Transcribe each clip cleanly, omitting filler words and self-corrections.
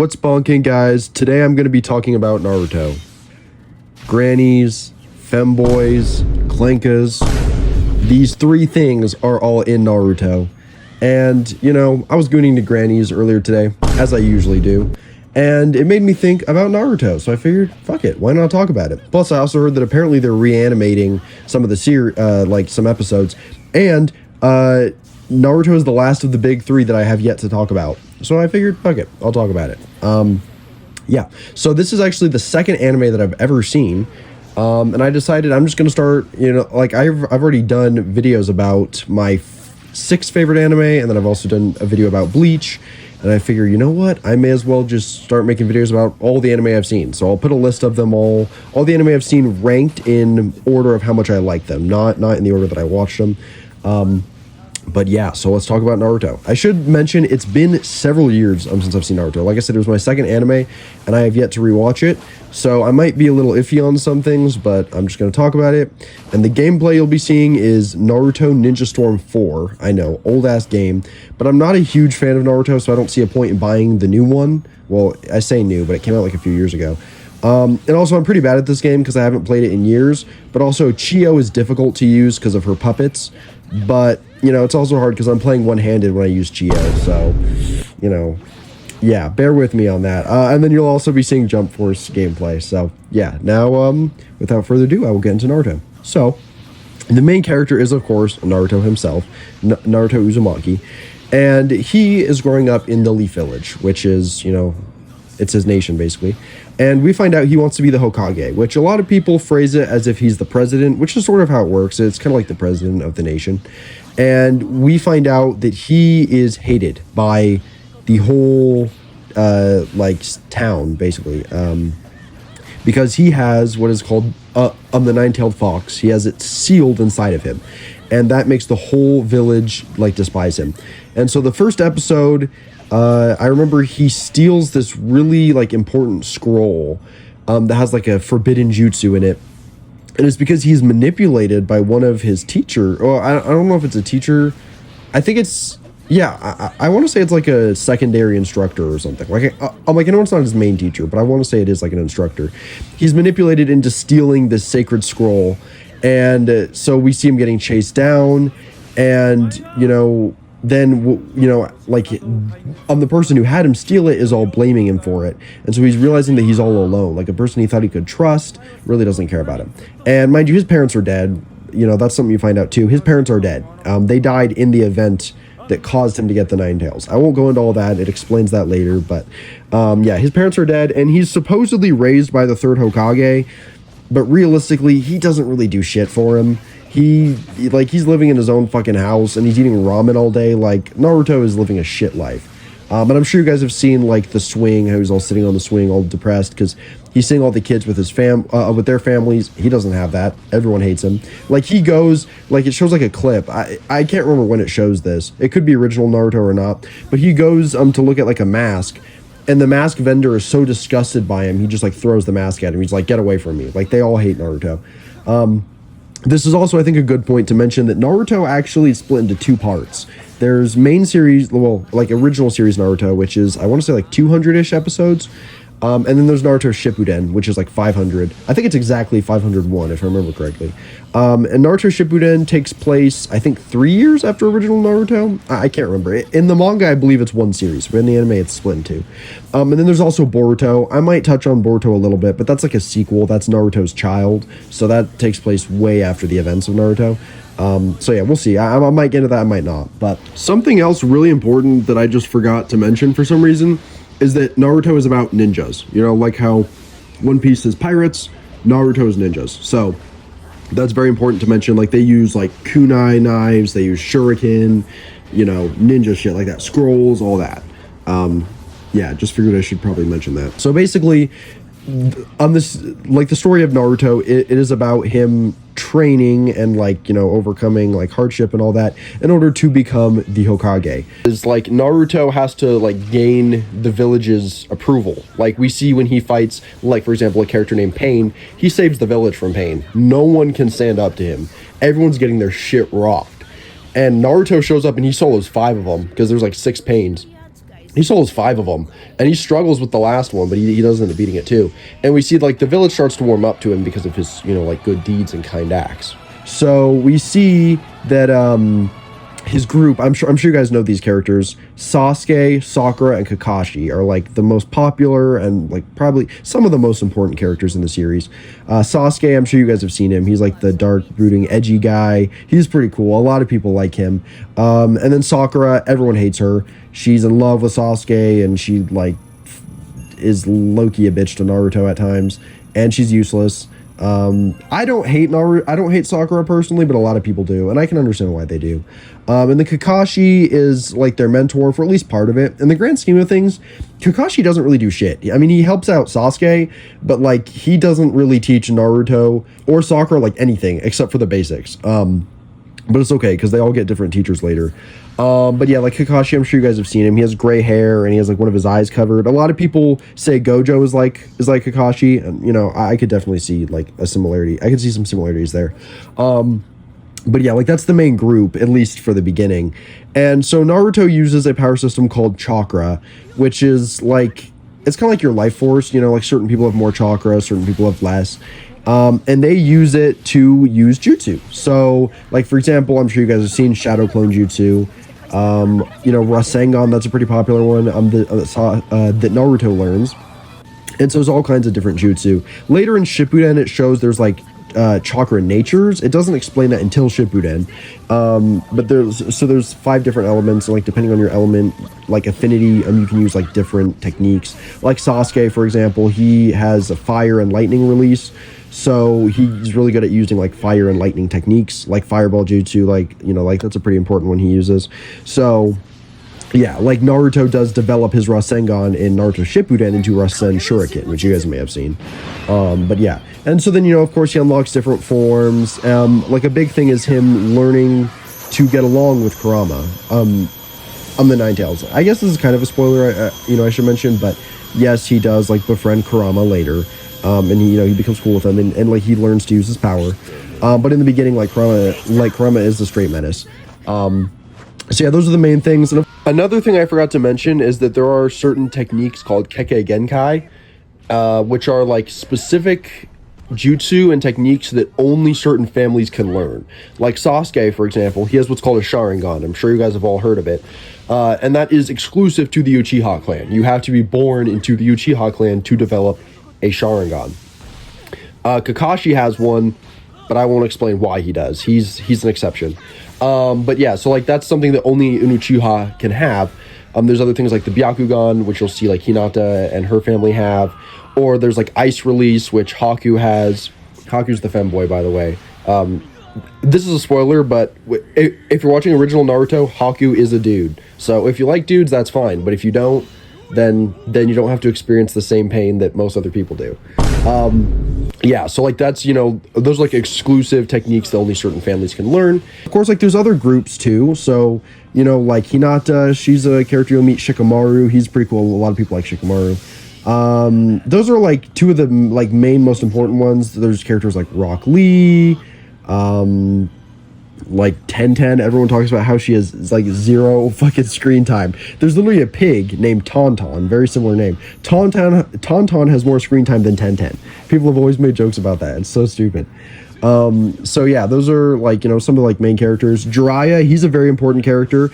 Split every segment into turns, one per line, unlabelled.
What's bonking, guys? Today I'm going to be talking about Naruto. Grannies, femboys, Clankas. These three things are all in Naruto. And, you know, I was gooning to Grannies earlier today, as I usually do. And it made me think about Naruto, so I figured, fuck it, why not talk about it? Plus, I also heard that apparently they're reanimating some of the some episodes. And, Naruto is the last of the big three that I have yet to talk about. So I figured, fuck it, I'll talk about it. Yeah, so this is actually the second anime that I've ever seen. And I decided I'm just going to start, you know, like I've already done videos about my 6 favorite anime, and then I've also done a video about Bleach. And I figure, you know what, I may as well just start making videos about all the anime I've seen. So I'll put a list of them all the anime I've seen ranked in order of how much I like them, not in the order that I watched them. But yeah, so let's talk about Naruto. I should mention it's been several years since I've seen Naruto. Like I said, it was my second anime, and I have yet to rewatch it. So I might be a little iffy on some things, but I'm just going to talk about it. And the gameplay you'll be seeing is Naruto Ninja Storm 4. I know, old-ass game. But I'm not a huge fan of Naruto, so I don't see a point in buying the new one. Well, I say new, but it came out like a few years ago. And also, I'm pretty bad at this game because I haven't played it in years. But also, Chio is difficult to use because of her puppets. But, you know, it's also hard because I'm playing one-handed when I use Chio. So, you know, yeah, bear with me on that. And then you'll also be seeing Jump Force gameplay. So, yeah, now, without further ado, I will get into Naruto. So, the main character is, of course, Naruto himself, Naruto Uzumaki. And he is growing up in the Leaf Village, which is, you know, it's his nation, basically. And we find out he wants to be the Hokage, which a lot of people phrase it as if he's the president, which is sort of how it works. It's kind of like the president of the nation. And we find out that he is hated by the whole, town, basically. Because he has what is called the nine-tailed fox. He has it sealed inside of him. And that makes the whole village, despise him. And so the first episode, I remember he steals this really, important scroll that has, a forbidden jutsu in it. And it's because he's manipulated by one of his teacher. Or I don't know if it's a teacher. I think it's, yeah, I want to say it's like a secondary instructor or something. I know it's not his main teacher, but I want to say it is like an instructor. He's manipulated into stealing this sacred scroll. And so we see him getting chased down. And, you know, then, you know, the person who had him steal it is all blaming him for it. And so he's realizing that he's all alone. Like, a person he thought he could trust really doesn't care about him. And mind you, his parents are dead. You know, that's something you find out too. His parents are dead. They died in the event that caused him to get the Nine Tails. I won't go into all that. It explains that later. But, yeah, his parents are dead. And he's supposedly raised by the third Hokage. But realistically, he doesn't really do shit for him. He's living in his own fucking house, and he's eating ramen all day. Naruto is living a shit life. But I'm sure you guys have seen, the swing, how he's all sitting on the swing, all depressed, because he's seeing all the kids with his with their families. He doesn't have that. Everyone hates him. He goes, it shows, a clip. I can't remember when it shows this. It could be original Naruto or not. But he goes, to look at, a mask, and the mask vendor is so disgusted by him, he just, throws the mask at him. He's like, get away from me. They all hate Naruto. This is also, I think, a good point to mention that Naruto actually is split into 2 parts. There's main series, original series Naruto, which is, I want to say, 200-ish episodes. And then there's Naruto Shippuden, which is 500. I think it's exactly 501, if I remember correctly. And Naruto Shippuden takes place, I think, 3 years after original Naruto. I can't remember. In the manga, I believe it's 1 series, but in the anime, it's split in 2. And then there's also Boruto. I might touch on Boruto a little bit, but that's a sequel. That's Naruto's child, so that takes place way after the events of Naruto. So yeah, we'll see. I might get into that, I might not. But something else really important that I just forgot to mention for some reason is that Naruto is about ninjas. You know, like how One Piece is pirates, Naruto is ninjas. So that's very important to mention. They use kunai knives, they use shuriken, you know, ninja shit like that, scrolls, all that. Yeah, just figured I should probably mention that. So basically, on this, the story of Naruto, it is about him training and overcoming hardship and all that in order to become the Hokage. It's Naruto has to gain the village's approval. We see when he fights, for example, a character named Pain, he saves the village from Pain. No one can stand up to him. Everyone's getting their shit rocked. And Naruto shows up and he solos 5 of them because there's 6 Pains. He solos 5 of them, and he struggles with the last one, but he does end up beating it too. And we see like the village starts to warm up to him because of his, you know, like good deeds and kind acts. So we see that his group, I'm sure you guys know these characters. Sasuke, Sakura, and Kakashi are like the most popular and like probably some of the most important characters in the series. Sasuke, I'm sure you guys have seen him. He's like the dark, brooding, edgy guy. He's pretty cool. A lot of people like him. And then Sakura, everyone hates her. She's in love with Sasuke, and she like is low-key a bitch to Naruto at times, and she's useless. I don't hate Sakura personally, but a lot of people do, and I can understand why they do. And the Kakashi is like their mentor for at least part of it. In the grand scheme of things, Kakashi doesn't really do shit. I mean, he helps out Sasuke, but like he doesn't really teach Naruto or Sakura like anything except for the basics. But it's okay because they all get different teachers later. But yeah, like Kakashi, I'm sure you guys have seen him. He has gray hair and he has like one of his eyes covered. A lot of people say Gojo is like Kakashi, and you know, I could definitely see like a similarity. I could see some similarities there. But yeah, like that's the main group, at least for the beginning. And so Naruto uses a power system called chakra, which is like, it's kind of like your life force, you know, like certain people have more chakra, certain people have less. And they use it to use jutsu. So like, for example, I'm sure you guys have seen Shadow Clone Jutsu. You know, Rasengan, that's a pretty popular one that Naruto learns. And so there's all kinds of different jutsu. Later in Shippuden, it shows there's like chakra natures. It doesn't explain that until Shippuden. But there's 5 different elements, and like depending on your element, like affinity, you can use like different techniques. Like Sasuke, for example, he has a fire and lightning release. So he's really good at using like fire and lightning techniques, like fireball jutsu, like, you know, like that's a pretty important one he uses. So yeah, like Naruto does develop his Rasengan in Naruto Shippuden into Rasen Shuriken, which you guys may have seen. But yeah, and so then, you know, of course he unlocks different forms. Like a big thing is him learning to get along with Kurama on the Nine Tails. I guess this is kind of a spoiler, you know, I should mention, but yes, he does like befriend Kurama later. And he, you know, he becomes cool with him, and like he learns to use his power. But in the beginning, like Kurama is the straight menace. So yeah, those are the main things. And another thing I forgot to mention is that there are certain techniques called Kekkei Genkai, which are like specific jutsu and techniques that only certain families can learn. Like Sasuke, for example, he has what's called a Sharingan. I'm sure you guys have all heard of it. And that is exclusive to the Uchiha clan. You have to be born into the Uchiha clan to develop a Sharingan. Kakashi has one, but I won't explain why he does. He's an exception. But yeah, so like that's something that only an Uchiha can have. There's other things like the Byakugan, which you'll see like Hinata and her family have. Or there's like Ice Release, which Haku has. Haku's the femboy, by the way. This is a spoiler, but if you're watching original Naruto, Haku is a dude. So if you like dudes, that's fine. But if you don't, then you don't have to experience the same pain that most other people do. Yeah, so like that's, you know, those are like exclusive techniques that only certain families can learn. Of course, like there's other groups too. So, you know, like Hinata, she's a character you'll meet. Shikamaru, he's pretty cool. A lot of people like Shikamaru. Those are like 2 of the like main most important ones. There's characters like Rock Lee, like 1010. Everyone talks about how she has like 0 fucking screen time. There's literally a pig named Tauntaun, very similar name. Tauntaun has more screen time than 1010. People have always made jokes about that. It's so stupid. So yeah, those are like, you know, some of the like main characters. Jiraiya, he's a very important character.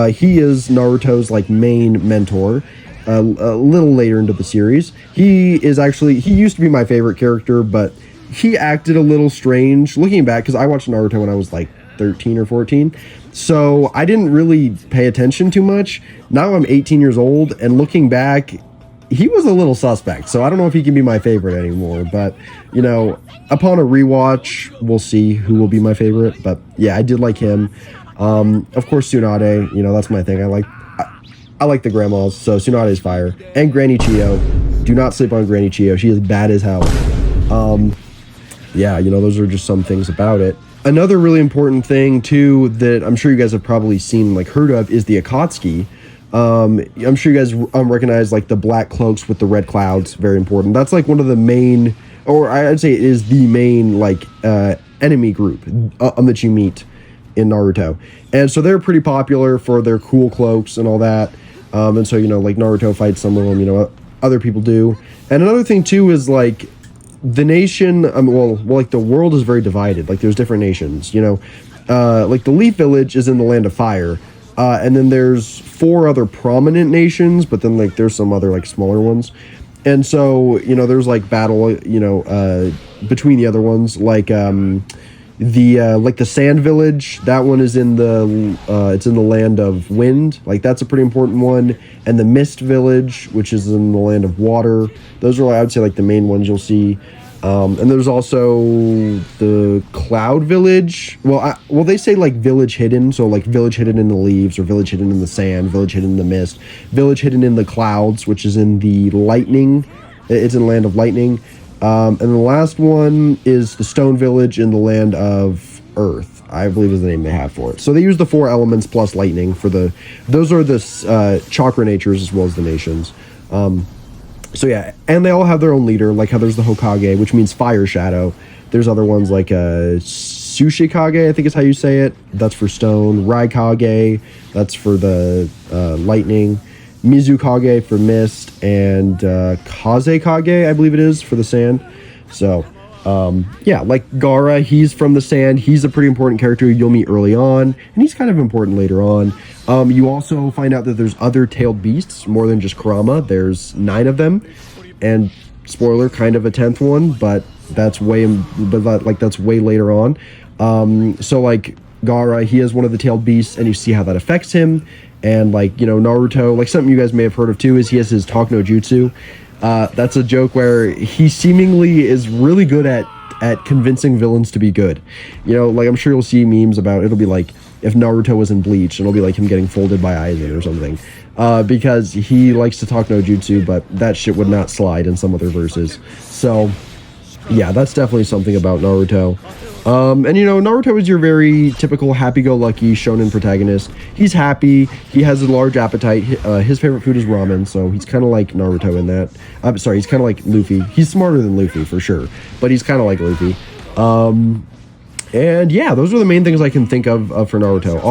He is Naruto's like main mentor. A little later into the series, he used to be my favorite character, but he acted a little strange looking back, because I watched Naruto when I was like 13 or 14, so I didn't really pay attention too much. Now I'm 18 years old, and looking back, he was a little suspect, so I don't know if he can be my favorite anymore. But, you know, upon a rewatch, we'll see who will be my favorite. But yeah, I did like him. Of course, Tsunade, you know, that's my thing. I like the grandmas, so Tsunade's fire. And Granny Chiyo. Do not sleep on Granny Chiyo. She is bad as hell. Yeah, you know, those are just some things about it. Another really important thing, too, that I'm sure you guys have probably seen, like, heard of, is the Akatsuki. I'm sure you guys recognize, like, the black cloaks with the red clouds. Very important. That's, like, one of the main, or I'd say it is the main, like, enemy group that you meet in Naruto. And so they're pretty popular for their cool cloaks and all that. And so, you know, like Naruto fights some of them, you know, other people do. And another thing too is like the nation, well, like the world is very divided. Like there's different nations, you know, like the Leaf Village is in the Land of Fire. And then there's 4 other prominent nations, but then like there's some other like smaller ones. And so, you know, there's like battle, you know, between the other ones, like the Sand Village. That one is in the it's in the Land of Wind. Like that's a pretty important one. And the Mist Village, which is in the Land of Water. Those are, I would say, like the main ones you'll see. And there's also the Cloud Village. Well, they say like village hidden. So like village hidden in the leaves, or village hidden in the sand, village hidden in the mist, village hidden in the clouds, which is in the lightning. It's in the Land of Lightning. And the last one is the Stone Village in the Land of Earth, I believe is the name they have for it. So they use the 4 elements plus lightning for those are the chakra natures as well as the nations. So yeah, and they all have their own leader, like how there's the Hokage, which means fire shadow. There's other ones like Tsushikage, I think is how you say it. That's for stone. Raikage, that's for the lightning. Mizukage for mist, and Kazekage, I believe it is, for the sand. So, yeah, like Gaara, he's from the sand. He's a pretty important character you'll meet early on, and he's kind of important later on. You also find out that there's other tailed beasts, more than just Kurama. There's 9 of them, and spoiler, kind of a 10th one, but that's way later on. So like Gaara, he is one of the tailed beasts, and you see how that affects him. And like, you know, Naruto, like something you guys may have heard of too, is he has his Talk no Jutsu. That's a joke where he seemingly is really good at convincing villains to be good. You know, like I'm sure you'll see memes about, it'll be like if Naruto was in Bleach, and it'll be like him getting folded by Aizen or something. Because he likes to talk no jutsu, but that shit would not slide in some other verses. So yeah, that's definitely something about Naruto. And you know, Naruto is your very typical happy-go-lucky shonen protagonist. He's happy, he has a large appetite, his favorite food is ramen, so he's kind of like Naruto in that. I'm sorry, he's kind of like Luffy. He's smarter than Luffy, for sure, but he's kind of like Luffy. And yeah, those are the main things I can think of for Naruto.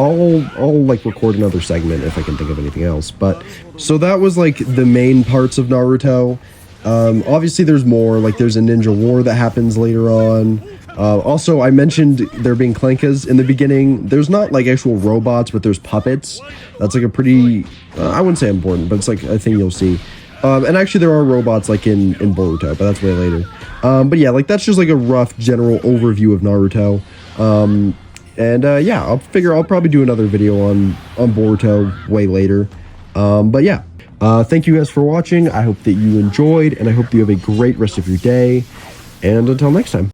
I'll like record another segment if I can think of anything else. But so that was like the main parts of Naruto. Obviously there's more, like there's a ninja war that happens later on. Also, I mentioned there being Clankas in the beginning. There's not like actual robots, but there's puppets. That's like a pretty, I wouldn't say important, but it's like a thing you'll see. And actually there are robots like in Boruto, but that's way later. But yeah, like that's just like a rough general overview of Naruto. Yeah, I'll probably do another video on Boruto way later. But yeah, thank you guys for watching. I hope that you enjoyed, and I hope that you have a great rest of your day. And until next time.